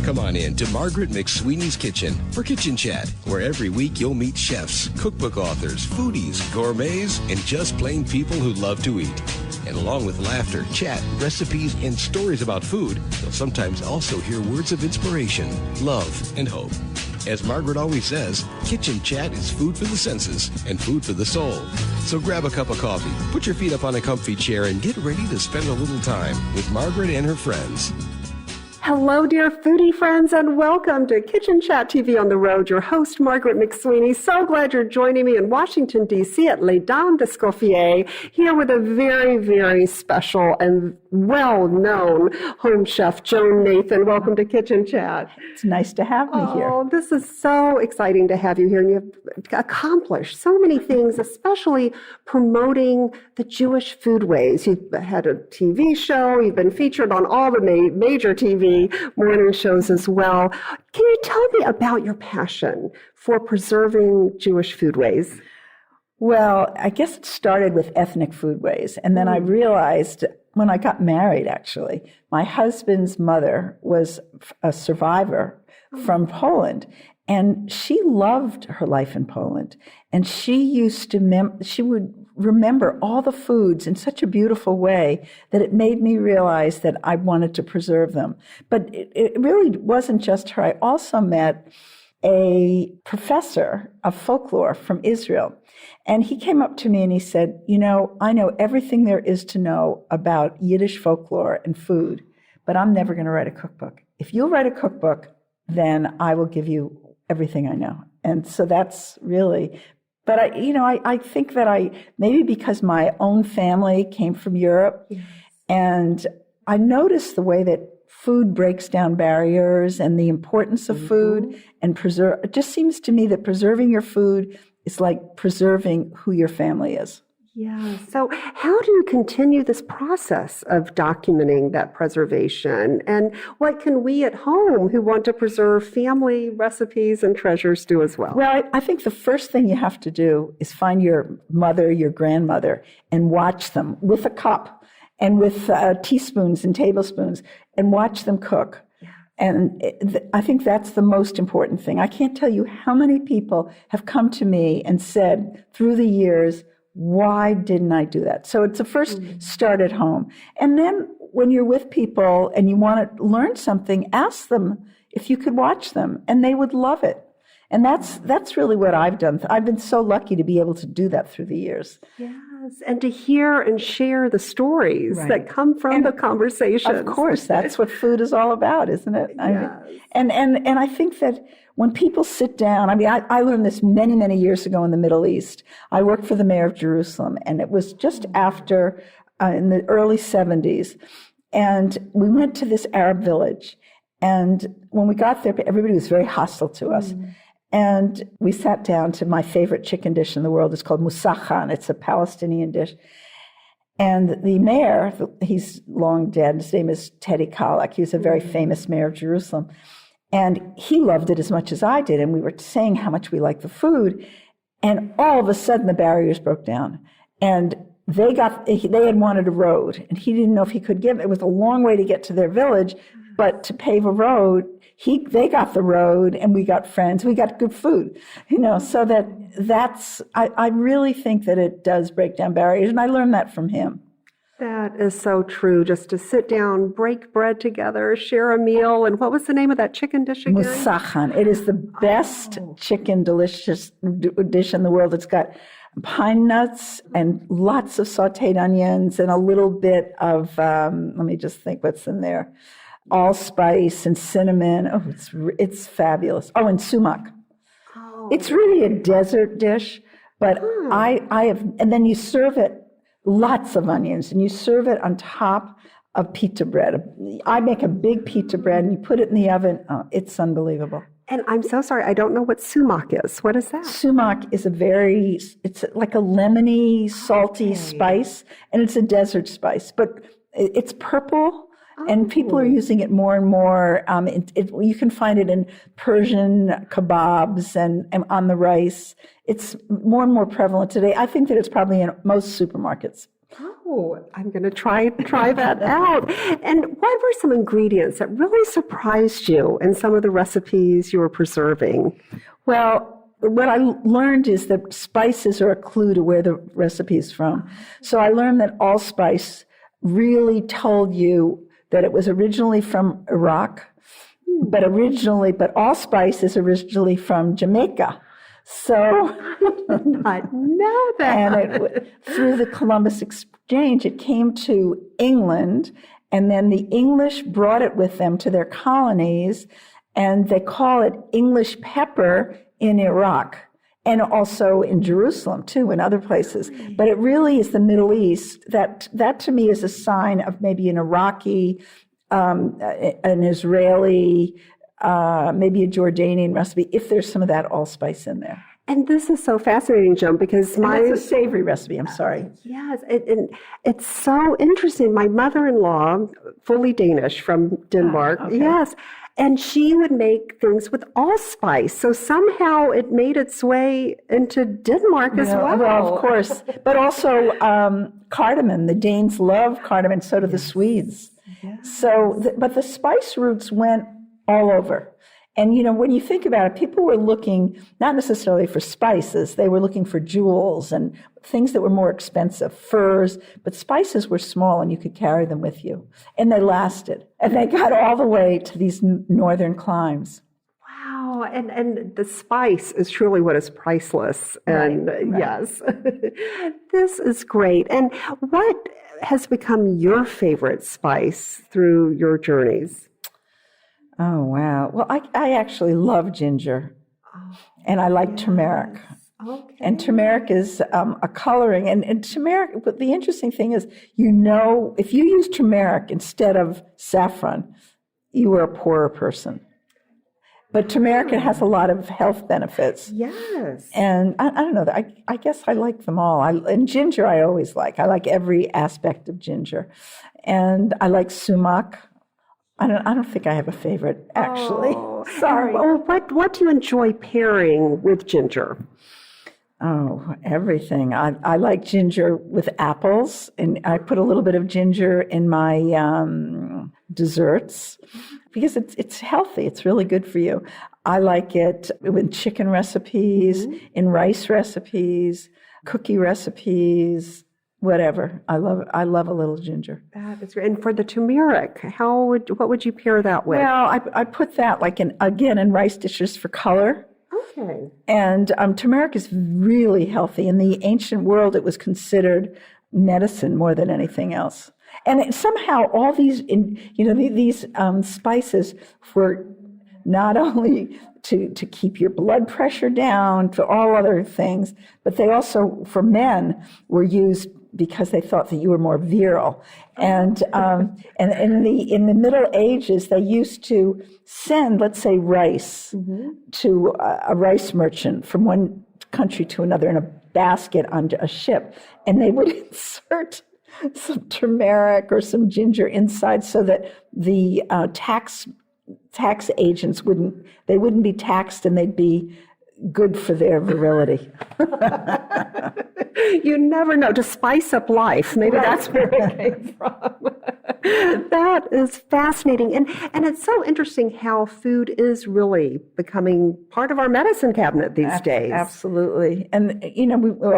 Come on in to Margaret McSweeney's Kitchen for Kitchen Chat, where every week you'll meet chefs, cookbook authors, foodies, gourmets, and just plain people who love to eat. And along with laughter, chat, recipes, and stories about food, you'll sometimes also hear words of inspiration, love, and hope. As Margaret always says, Kitchen Chat is food for the senses and food for the soul. So grab a cup of coffee, put your feet up on a comfy chair, and get ready to spend a little time with Margaret and her friends. Hello, dear foodie friends, and welcome to Kitchen Chat TV on the Road. Your host, Margaret McSweeney. So glad you're joining me in Washington, D.C. at Les Dames d'Escoffier, here with a very, very special and well-known home chef, Joan Nathan. Welcome to Kitchen Chat. It's nice to have me here. Oh, this is so exciting to have you here, and you've accomplished so many things, especially promoting the Jewish foodways. You've had a TV show, you've been featured on all the major TV morning shows as well. Can you tell me about your passion for preserving Jewish foodways? Well, I guess it started with ethnic foodways. And then I realized when I got married, actually, my husband's mother was a survivor from Poland. And she loved her life in Poland. And she used to, she would remember all the foods in such a beautiful way that it made me realize that I wanted to preserve them. But it really wasn't just her. I also met a professor of folklore from Israel. And he came up to me and he said, you know, I know everything there is to know about Yiddish folklore and food, but I'm never going to write a cookbook. If you'll write a cookbook, then I will give you everything I know. And so that's really, but I think that maybe because my own family came from Europe, and I noticed the way that food breaks down barriers and the importance of food and it just seems to me that preserving your food is like preserving who your family is. Yeah. So how do you continue this process of documenting that preservation? And what can we at home who want to preserve family recipes and treasures do as well? Well, I think the first thing you have to do is find your mother, your grandmother, and watch them with a cup and with teaspoons and tablespoons and watch them cook. And I think that's the most important thing. I can't tell you how many people have come to me and said through the years, why didn't I do that? So it's the first start at home. And then when you're with people and you want to learn something, ask them if you could watch them, and they would love it. And that's really what I've done. I've been so lucky to be able to do that through the years. Yes, and to hear and share the stories that come from the conversation. Of course, that's what food is all about, isn't it? And I think that when people sit down, I learned this many, many years ago in the Middle East. I worked for the mayor of Jerusalem, and it was just after, in the early 70s, and we went to this Arab village. And when we got there, everybody was very hostile to us. And we sat down to my favorite chicken dish in the world. It's called Musakhan. It's a Palestinian dish. And the mayor, he's long dead, his name is Teddy Kollek. He was a very famous mayor of Jerusalem. And he loved it as much as I did. And we were saying how much we liked the food. And all of a sudden, the barriers broke down. And they had wanted a road. And he didn't know if he could give it. It was a long way to get to their village. But to pave a road, they got the road, and we got friends. We got good food, so I really think that it does break down barriers, and I learned that from him. That is so true, just to sit down, break bread together, share a meal. And what was the name of that chicken dish again? Musakhan. It is the best chicken delicious dish in the world. It's got pine nuts and lots of sautéed onions and a little bit of, let me just think what's in there. Allspice and cinnamon. Oh, it's fabulous. Oh, and sumac. It's really a desert dish, but I have, and then you serve it lots of onions, and you serve it on top of pita bread. I make a big pita bread, and you put it in the oven. Oh, it's unbelievable. And I'm so sorry, I don't know what sumac is. What is that? Sumac is it's like a lemony, salty spice, and it's a desert spice, but it's purple. And people are using it more and more. You can find it in Persian kebabs and on the rice. It's more and more prevalent today. I think that it's probably in most supermarkets. Oh, I'm going to try that out. And what were some ingredients that really surprised you in some of the recipes you were preserving? Well, what I learned is that spices are a clue to where the recipe is from. So I learned that allspice really told you that it was originally from Iraq, but allspice is originally from Jamaica. So I did not know that. And through the Columbus Exchange, it came to England, and then the English brought it with them to their colonies, and they call it English pepper in Iraq, and also in Jerusalem, too, and other places. But it really is the Middle East. That to me is a sign of maybe an Iraqi, an Israeli, maybe a Jordanian recipe, if there's some of that allspice in there. And this is so fascinating, Joan, because it's a savory recipe, I'm sorry. Yes, it's so interesting. My mother-in-law, fully Danish from Denmark, okay. Yes, and she would make things with allspice. So somehow it made its way into Denmark as well. Well, of course. But also cardamom. The Danes love cardamom, so do the Swedes. Yes. But the spice roots went all over. And, when you think about it, people were looking not necessarily for spices. They were looking for jewels and things that were more expensive, furs. But spices were small and you could carry them with you. And they lasted. And they got all the way to these northern climes. Wow. And the spice is truly what is priceless. And right. Yes, this is great. And what has become your favorite spice through your journeys? Oh, wow. Well, I actually love ginger, and I like turmeric. Okay. And turmeric is a coloring. And turmeric, but the interesting thing is, if you use turmeric instead of saffron, you are a poorer person. But turmeric, it has a lot of health benefits. Yes. And I don't know, I guess I like them all. And ginger I always like. I like every aspect of ginger. And I like sumac. I don't think I have a favorite, actually. Oh, sorry. What do you enjoy pairing with ginger? Oh, everything. I like ginger with apples, and I put a little bit of ginger in my desserts because it's healthy. It's really good for you. I like it with chicken recipes, in rice recipes, cookie recipes, whatever. I love a little ginger. That is great. And for the turmeric, what would you pair that with? Well, I put that in rice dishes for color. Okay. And turmeric is really healthy. In the ancient world, it was considered medicine more than anything else. And somehow all these, these spices were not only to keep your blood pressure down, to all other things, but they also, for men, were used because they thought that you were more virile. And in the Middle Ages, they used to send, let's say, rice to a rice merchant from one country to another in a basket on a ship. And they would insert some turmeric or some ginger inside so that the tax agents wouldn't be taxed, and they'd be good for their virility. You never know. To spice up life. Maybe that's where it came from. That is fascinating. And it's so interesting how food is really becoming part of our medicine cabinet these days. Absolutely. And,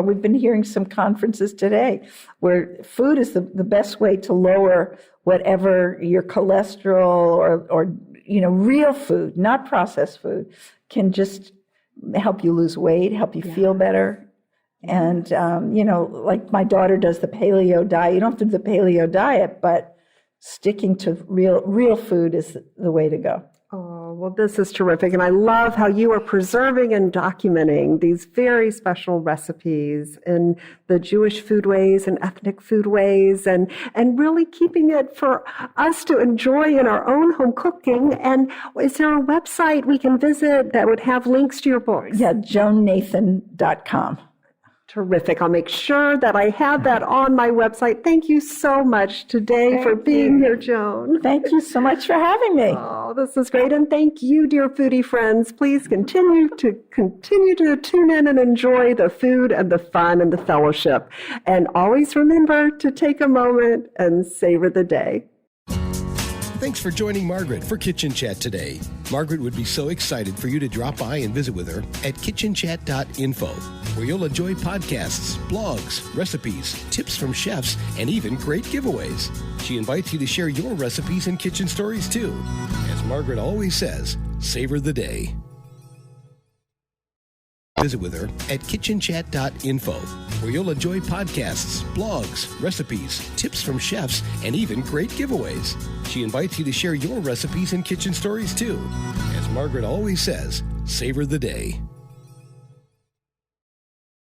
we've been hearing some conferences today where food is the best way to lower whatever your cholesterol or real food, not processed food, can just help you lose weight, help you feel better. And, like my daughter does the paleo diet. You don't have to do the paleo diet, but sticking to real food is the way to go. Oh, well, this is terrific. And I love how you are preserving and documenting these very special recipes in the Jewish foodways and ethnic foodways and really keeping it for us to enjoy in our own home cooking. And is there a website we can visit that would have links to your books? Yeah, joannathan.com. Terrific. I'll make sure that I have that on my website. Thank you so much today for being here, Joan. Thank you so much for having me. Oh, this is great. And thank you, dear foodie friends. Please continue to tune in and enjoy the food and the fun and the fellowship. And always remember to take a moment and savor the day. Thanks for joining Margaret for Kitchen Chat today. Margaret would be so excited for you to drop by and visit with her at kitchenchat.info, where you'll enjoy podcasts, blogs, recipes, tips from chefs, and even great giveaways. She invites you to share your recipes and kitchen stories too. As Margaret always says, savor the day. Visit with her at kitchenchat.info, where you'll enjoy podcasts, blogs, recipes, tips from chefs, and even great giveaways. She invites you to share your recipes and kitchen stories too. As Margaret always says, savor the day.